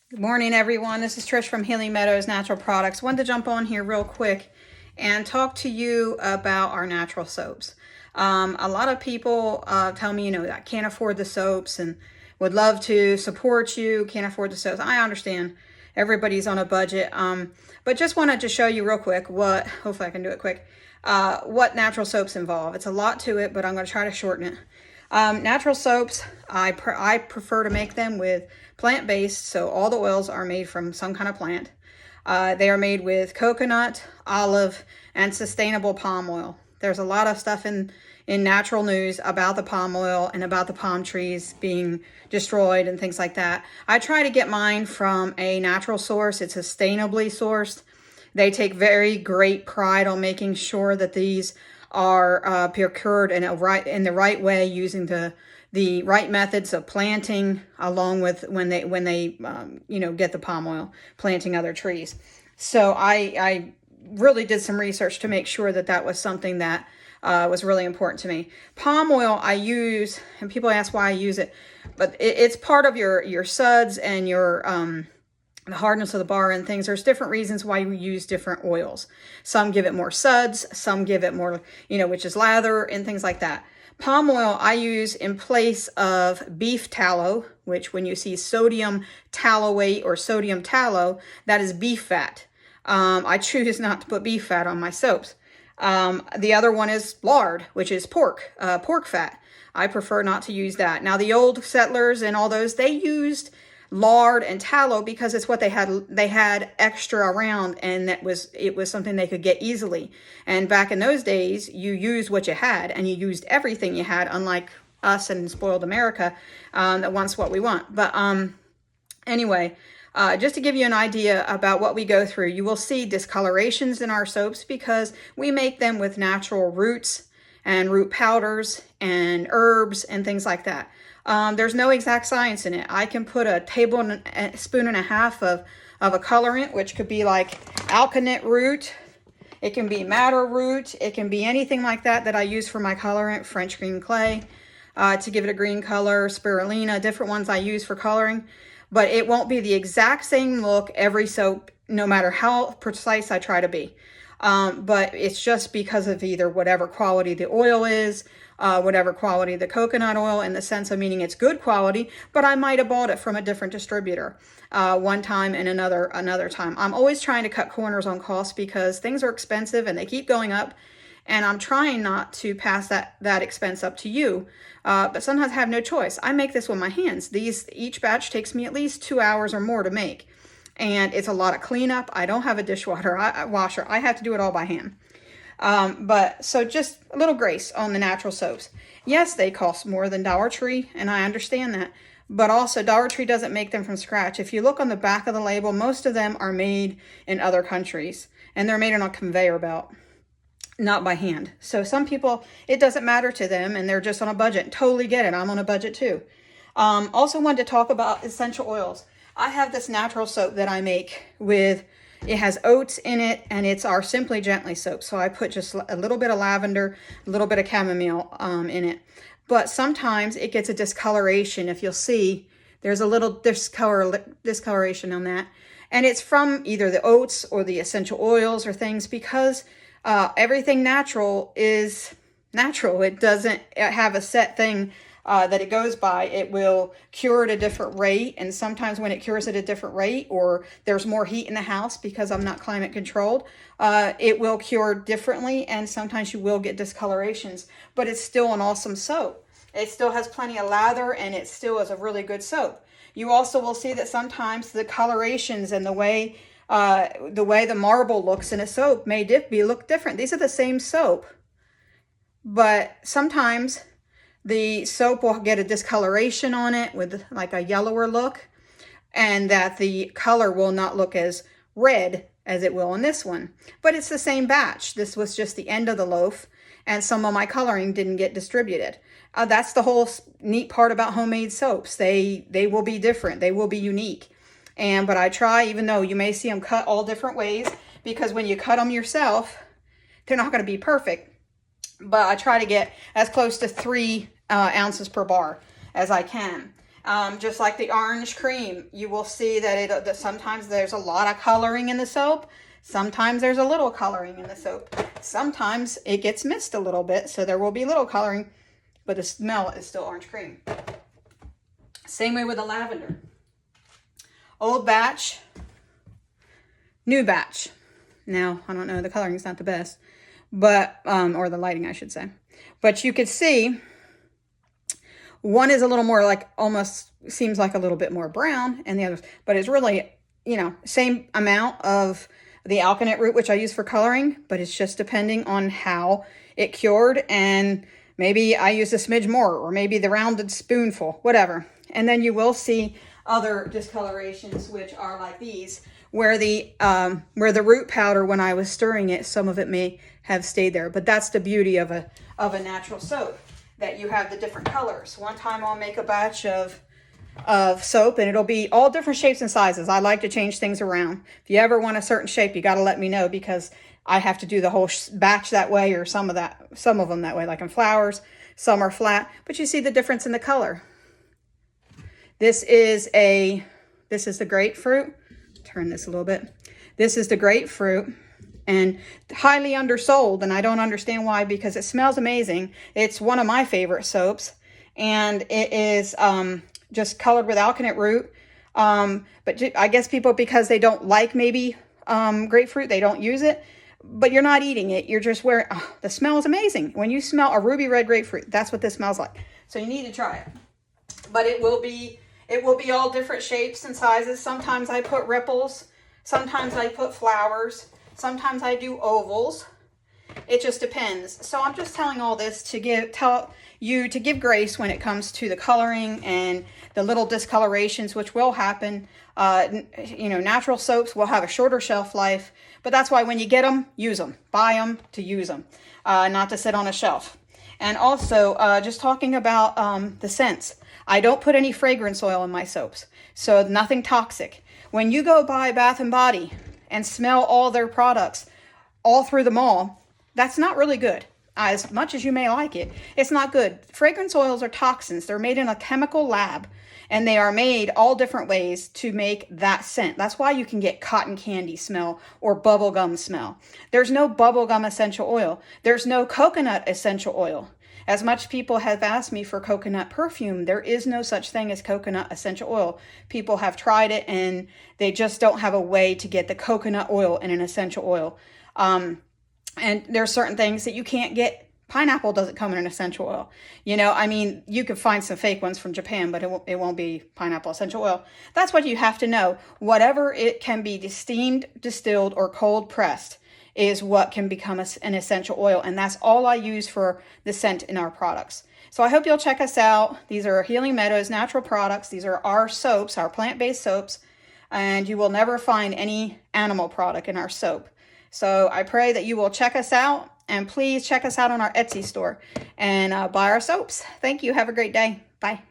Good morning, everyone. This is Trish from Healing Meadows Natural Products. Wanted to jump on here real quick and talk to you about our natural soaps. A lot of people tell me, I can't afford the soaps and would love to support you, can't afford the soaps. I understand everybody's on a budget, but just wanted to show you real quick hopefully I can do it quick, what natural soaps involve. It's a lot to it, but I'm going to try to shorten it. Natural soaps, I prefer to make them with plant-based, so all the oils are made from some kind of plant. They are made with coconut, olive, and sustainable palm oil. There's a lot of stuff in natural news about the palm oil and about the palm trees being destroyed and things like that. I try to get mine from a natural source. It's sustainably sourced. They take very great pride on making sure that these are procured in the right way, using the right methods of planting, along with when they get the palm oil, planting other trees. So I really did some research to make sure that was something that was really important to me. Palm oil I use, and people ask why I use it, but it's part of your suds and your the hardness of the bar and things. There's different reasons why you use different oils. Some give it more suds, some give it more, which is lather and things like that. Palm oil I use in place of beef tallow, which when you see sodium tallowate or sodium tallow, that is beef fat. I choose not to put beef fat on my soaps. The other one is lard, which is pork fat. I prefer not to use that. Now, the old settlers and all those, they used lard and tallow because it's what they had extra around, and it was something they could get easily. And back in those days, you used what you had, and you used everything you had, unlike us in spoiled America that wants what we want. But anyway, just to give you an idea about what we go through, you will see discolorations in our soaps because we make them with natural roots and root powders and herbs and things like that. There's no exact science in it. I can put a tablespoon and a half of a colorant, which could be like alkanet root. It can be madder root. It can be anything like that I use for my colorant. French green clay to give it a green color. Spirulina, different ones I use for coloring. But it won't be the exact same look every soap, no matter how precise I try to be. But it's just because of either whatever quality the oil is, whatever quality the coconut oil, in the sense of meaning it's good quality, but I might have bought it from a different distributor one time and another time. I'm always trying to cut corners on costs because things are expensive and they keep going up, and I'm trying not to pass that expense up to you, but sometimes I have no choice. I make this with my hands. Each batch takes me at least 2 hours or more to make, and it's a lot of cleanup. I don't have a dishwasher, washer. I have to do it all by hand. But so just a little grace on the natural soaps. Yes, they cost more than Dollar Tree, and I understand that. But also, Dollar Tree doesn't make them from scratch. If you look on the back of the label, most of them are made in other countries, and they're made on a conveyor belt, not by hand. So some people, it doesn't matter to them, and they're just on a budget. Totally get it. I'm on a budget too. Also wanted to talk about essential oils. I have this natural soap that I make with, it has oats in it, and it's our Simply Gently soap. So I put just a little bit of lavender, a little bit of chamomile in it. But sometimes it gets a discoloration. If you'll see, there's a little discoloration on that. And it's from either the oats or the essential oils or things, because everything natural is natural. It doesn't have a set thing that it goes by. It will cure at a different rate, and sometimes when it cures at a different rate, or there's more heat in the house because I'm not climate controlled, it will cure differently, and sometimes you will get discolorations, but it's still an awesome soap. It still has plenty of lather, and it still is a really good soap. You also will see that sometimes the colorations and the way the marble looks in a soap may look different. These are the same soap, but sometimes the soap will get a discoloration on it with like a yellower look, and that the color will not look as red as it will in this one. But it's the same batch. This was just the end of the loaf, and some of my coloring didn't get distributed. That's the whole neat part about homemade soaps. They will be different. They will be unique. But I try, even though you may see them cut all different ways, because when you cut them yourself, they're not going to be perfect. But I try to get as close to 3 ounces per bar as I can. Just like the orange cream, you will see that sometimes there's a lot of coloring in the soap. Sometimes there's a little coloring in the soap. Sometimes it gets missed a little bit, so there will be little coloring, but the smell is still orange cream. Same way with the lavender. Old batch, new batch. Now, I don't know, the coloring's not the best, but, or the lighting, I should say. But you could see one is a little more like, almost seems like a little bit more brown, and the other, but it's really, you know, same amount of the alkanet root, which I use for coloring, but it's just depending on how it cured, and maybe I use a smidge more, or maybe the rounded spoonful, whatever. And then you will see other discolorations, which are like these, where the root powder, when I was stirring it, some of it may have stayed there. But that's the beauty of a natural soap, that you have the different colors. One time I'll make a batch of soap, and it'll be all different shapes and sizes. I like to change things around. If you ever want a certain shape, you got to let me know, because I have to do the whole batch that way, or some of them that way, like in flowers. Some are flat, but you see the difference in the color. This is the grapefruit. Turn this a little bit. This is the grapefruit, and highly undersold, and I don't understand why, because it smells amazing. It's one of my favorite soaps, and it is just colored with alkanet root. But I guess people, because they don't like maybe grapefruit, they don't use it. But you're not eating it. You're just wearing. Oh, the smell is amazing. When you smell a ruby red grapefruit, that's what this smells like. So you need to try it. But it will be all different shapes and sizes. Sometimes I put ripples. Sometimes I put flowers. Sometimes I do ovals. It just depends. So I'm just telling all this to tell you to give grace when it comes to the coloring and the little discolorations, which will happen. You know, natural soaps will have a shorter shelf life, but that's why when you get them, use them. Buy them to use them, not to sit on a shelf. And also, just talking about the scents. I don't put any fragrance oil in my soaps, so nothing toxic. When you go buy Bath & Body and smell all their products all through the mall, that's not really good. As much as you may like it, it's not good. Fragrance oils are toxins. They're made in a chemical lab, and they are made all different ways to make that scent. That's why you can get cotton candy smell or bubblegum smell. There's no bubblegum essential oil. There's no coconut essential oil. As much people have asked me for coconut perfume, there is no such thing as coconut essential oil. People have tried it, and they just don't have a way to get the coconut oil in an essential oil. And there are certain things that you can't get. Pineapple doesn't come in an essential oil. You know, I mean, you could find some fake ones from Japan, but it won't be pineapple essential oil. That's what you have to know. Whatever it can be steamed, distilled, or cold pressed is what can become an essential oil. And that's all I use for the scent in our products. So I hope you'll check us out. These are Healing Meadows natural products. These are our soaps, our plant-based soaps. And you will never find any animal product in our soap. So I pray that you will check us out, and please check us out on our Etsy store and buy our soaps. Thank you. Have a great day. Bye.